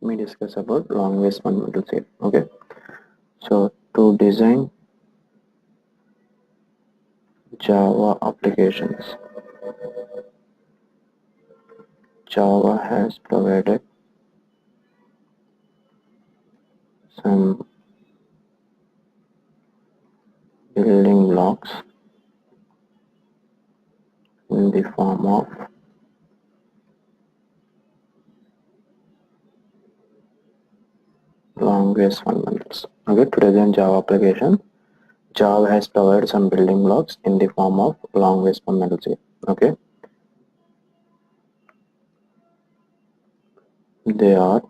me discuss about long-ways fundamentals here. Okay, so to design Java applications, Java has provided some building blocks in the form of long-ways fundamentals. Okay, to design Java application, Java has provided some building blocks in the form of long-ways fundamentals here. Okay, they are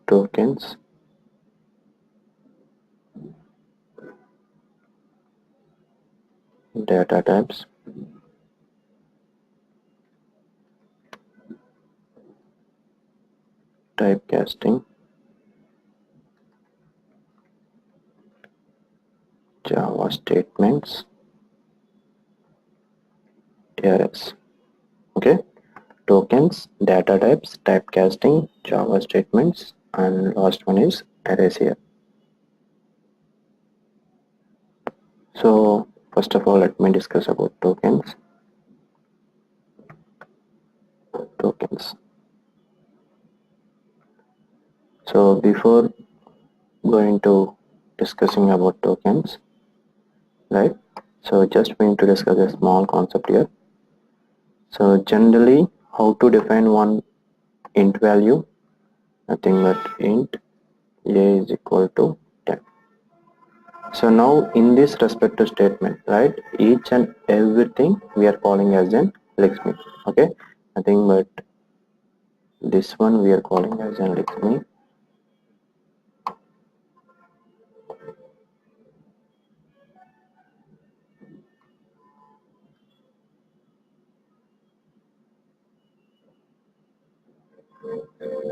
tokens, data types, typecasting, Java statements, arrays. Okay, tokens, data types, typecasting, Java statements, and last one is arrays here. So first of all, let me discuss about tokens. So before going to discussing about tokens, right? So just going to discuss a small concept here. So generally, how to define one int value? Nothing but int a is equal to 10. So now in this respective statement, right, each and everything we are calling as an Lakshmi. Okay, nothing but this one we are calling as an Lakshmi.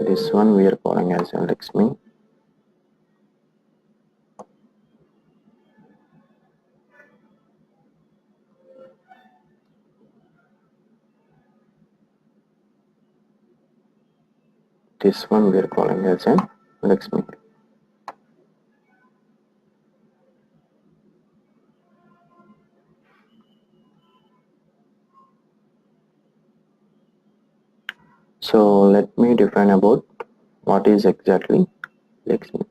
This one we are calling as an Lakshmi. This one we are calling as an Lakshmi. So let me define about what is exactly Lakshmi.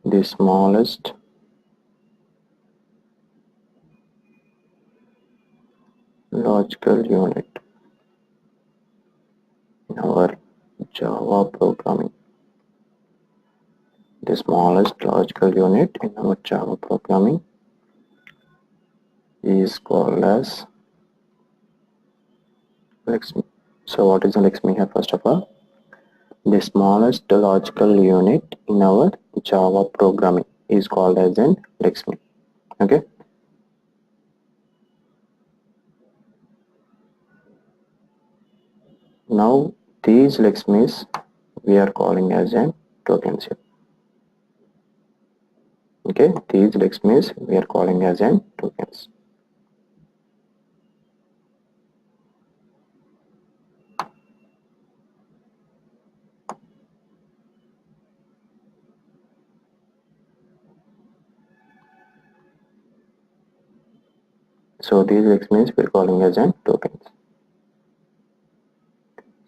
The smallest logical unit in our Java programming. The smallest logical unit in our Java programming is called as Lakshmi. So what is Lakshmi here? First of all, the smallest logical unit in our Java programming is called as an Lakshmi. Okay. Now these Lakshmis we are calling as an tokens here. Okay, these Lakshmis we are calling as an tokens. So these Lakshmis we are calling as an tokens.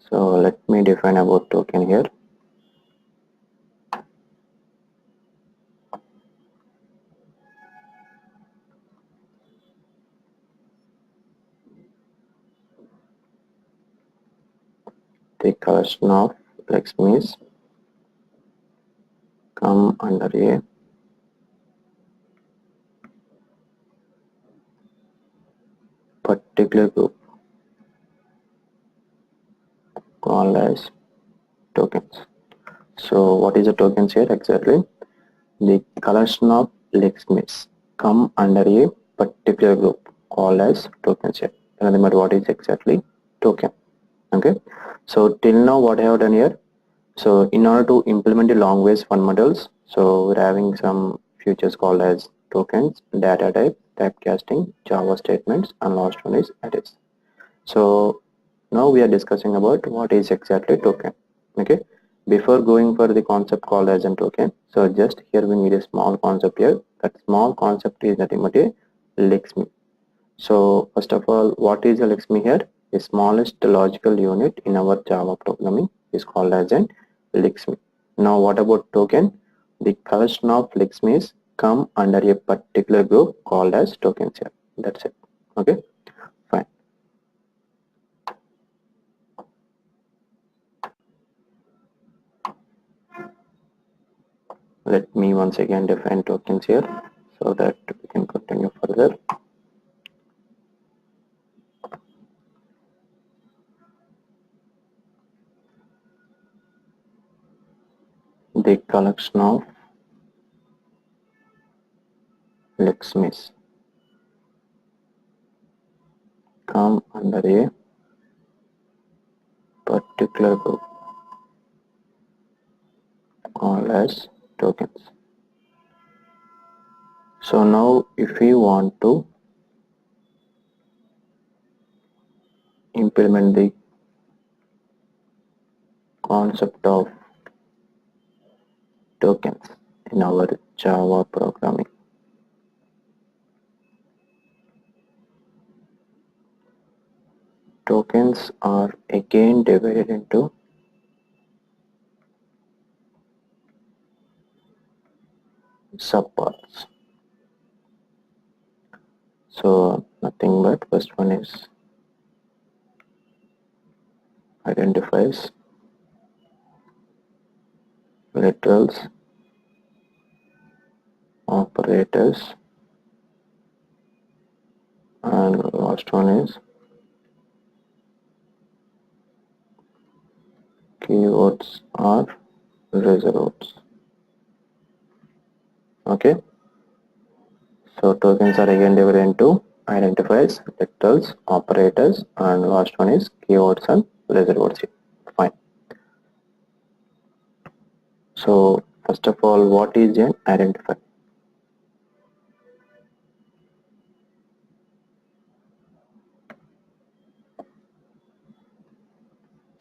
So let me define about token here. The collection of Lakshmis come under a particular group called as tokens. So what is the tokens here exactly? The collection of Lakshmis come under a particular group called as tokens here. Remember what is exactly token. Okay. So till now what I have done here. So in order to implement the long ways fundamentals, so we're having some features called as tokens, data type, typecasting, Java statements, and last one is arrays. So now we are discussing about what is exactly token. Okay, before going for the concept called as a token, so just here we need a small concept here. That small concept is nothing but a Lexme. So first of all, what is a Lexme here? The smallest logical unit in our Java programming is called as an Lexme. Now what about token? The collection of Lexmes come under a particular group called as tokens here. That's it. Okay, fine. Let me once again define tokens here so that we can continue further. The collection of Lexmes come under a particular group called as tokens. So now if we want to implement the concept of tokens in our Java programming, tokens are again divided into subparts. So nothing but first one is identifies, literals, operators, and last one is keywords or reservoirs. Okay, so tokens are again divided into identifiers, literals, operators, and last one is keywords and reservoirs. Fine. So first of all, what is an identifier?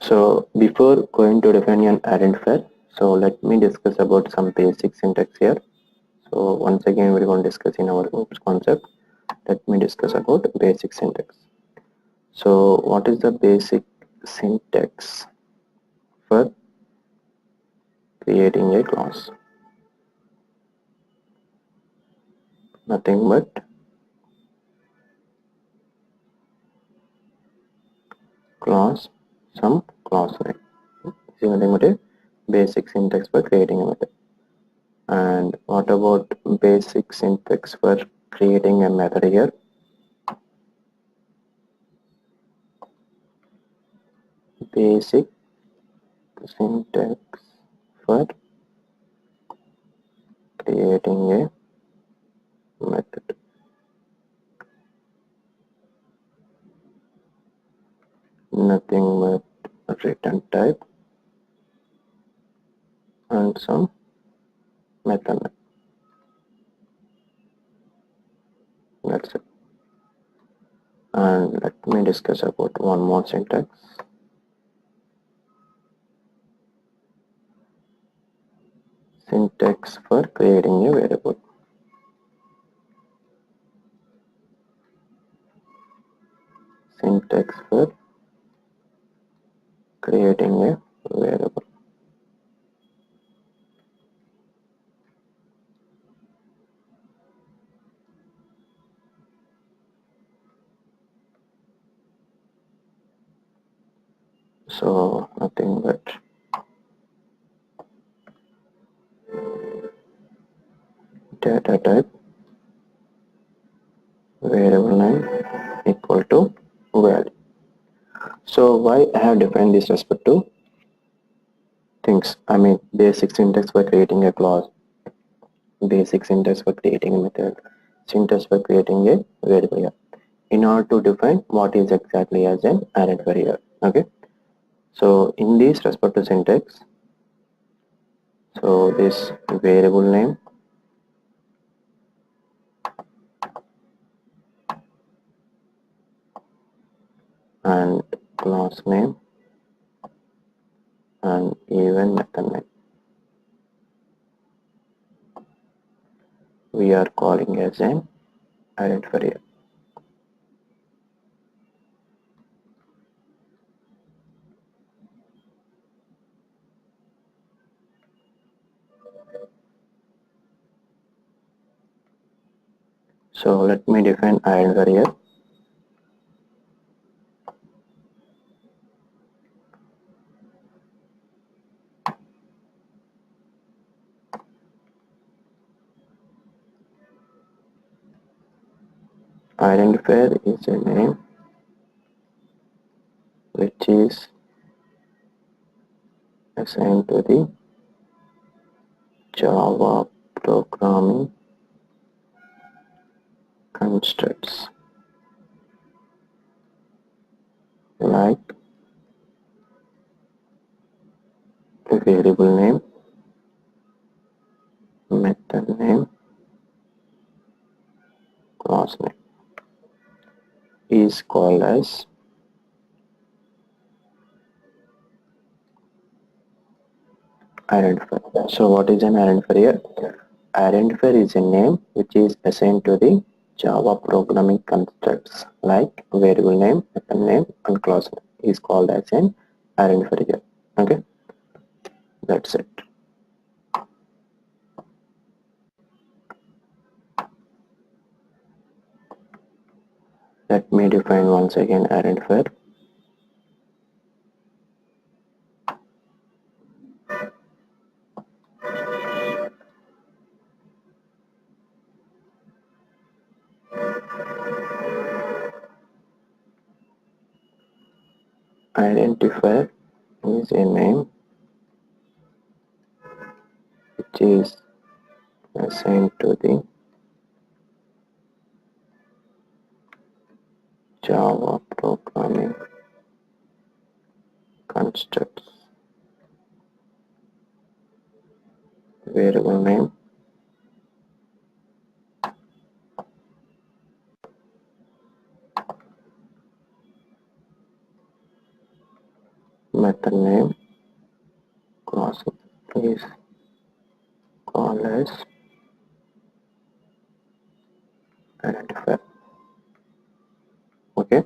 So before going to define an identifier, so let me discuss about some basic syntax here. So once again we're going to discuss in our OOPS concept. Let me discuss about basic syntax. So what is the basic syntax for creating a class? Nothing but class some class name. This is nothing but a basic syntax for creating a method. And what about basic syntax for creating a method here? Basic syntax for creating a method. Nothing but return type and some method name. That's it. And let me discuss about one more syntax. Syntax for creating a variable. Syntax for creating a variable. So nothing but data type variable name equal to value. So why I have defined this respect to things? I mean basic syntax for creating a class, basic syntax for creating a method, syntax for creating a variable here, in order to define what is exactly as an identifier here. Okay, so in this respect to syntax, so this variable name and class name and even method name. We are calling as an identifier here. So let me define identifier here. Identifier is a name which is assigned to the Java programming constructs like variable name, method name, class name is called as identifier. So what is an identifier here? Identifier is a name which is assigned to the Java programming constructs like variable name, method name and class name is called as an identifier here. Okay, that's it. Let me define once again identifier. Identifier is a name which is assigned to the Java programming constructs, variable name, method name, class is called as identifier. Okay,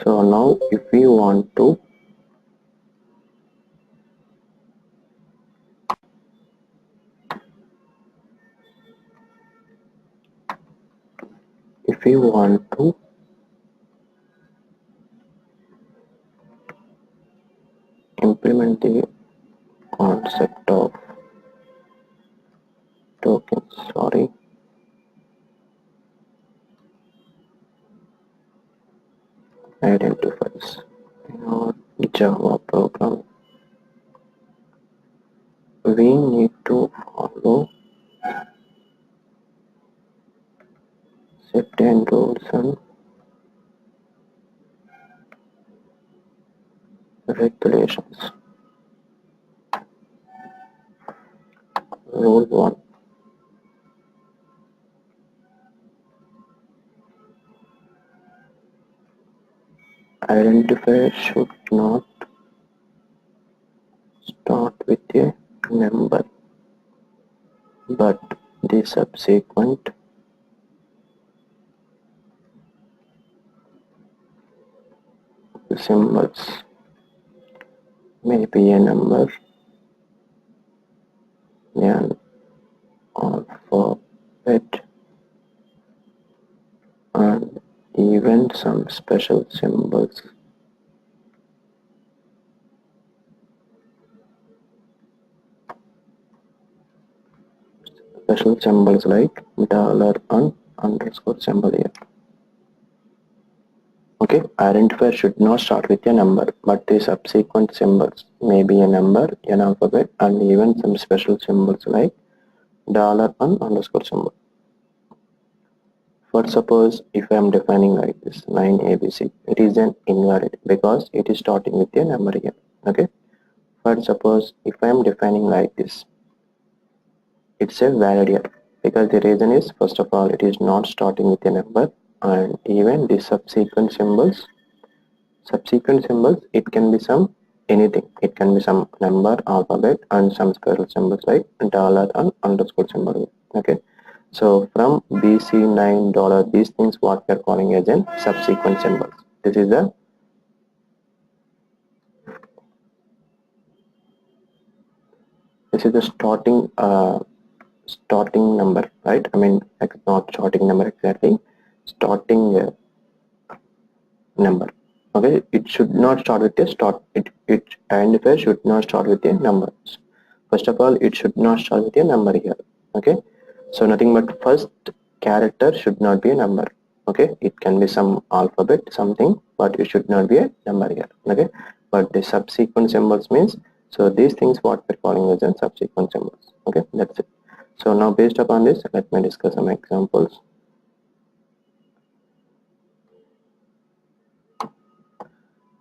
so now if we want to implement the concept of tokens, identifiers in our Java program, we need to follow certain rules and regulations. Rule 1. Identifier should not start with a number but the subsequent symbols may be a number, an alphabet, and even some special symbols. Special symbols like dollar and underscore symbol here. Okay, identifier should not start with a number, but the subsequent symbols may be a number, an alphabet, and even some special symbols like dollar and underscore symbol. For suppose if I am defining like this 9ABC, it is an invalid because it is starting with a number here. Okay. For suppose if I am defining like this, it's a valid here because the reason is first of all it is not starting with a number and even the subsequent symbols. It can be some anything. It can be some number, alphabet, and some special symbols like dollar and underscore symbol. Okay, so from BC9 dollar, these things what we are calling as in subsequent symbols. This is the starting number, right? I mean, not starting number exactly, starting number. Okay, it should not start with a start. It identifier should not start with a number. First of all, it should not start with a number here. Okay, so nothing but first character should not be a number. Okay, it can be some alphabet, something, but it should not be a number here. Okay, but the subsequent symbols means, so these things what we're calling as a subsequent symbols. Okay, that's it. So now based upon this, let me discuss some examples.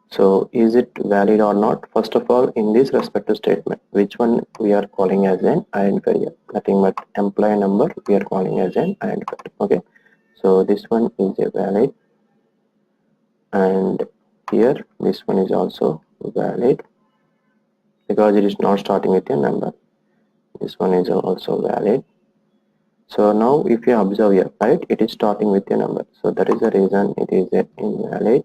So is it valid or not? First of all, in this respective statement, which one we are calling as an identifier? Nothing but employee number we are calling as an identifier. Okay, so this one is a valid, and here this one is also valid because it is not starting with a number. This one is also valid. So now if you observe here, right, it is starting with a number, so that is the reason it is invalid.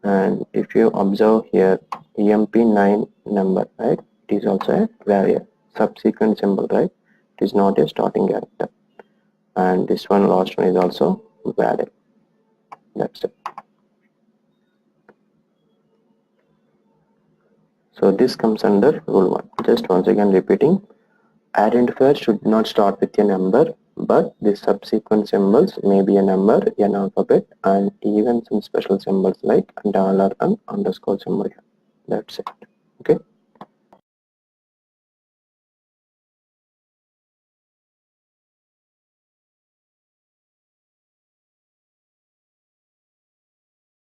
And if you observe here, EMP9 number, right, it is also a valid subsequent symbol, right, it is not a starting character. And this one, last one, is also valid. That's it. So this comes under rule 1. Just once again repeating, identifier should not start with a number, but the subsequent symbols may be a number, an alphabet, and even some special symbols like dollar and underscore symbol. That's it.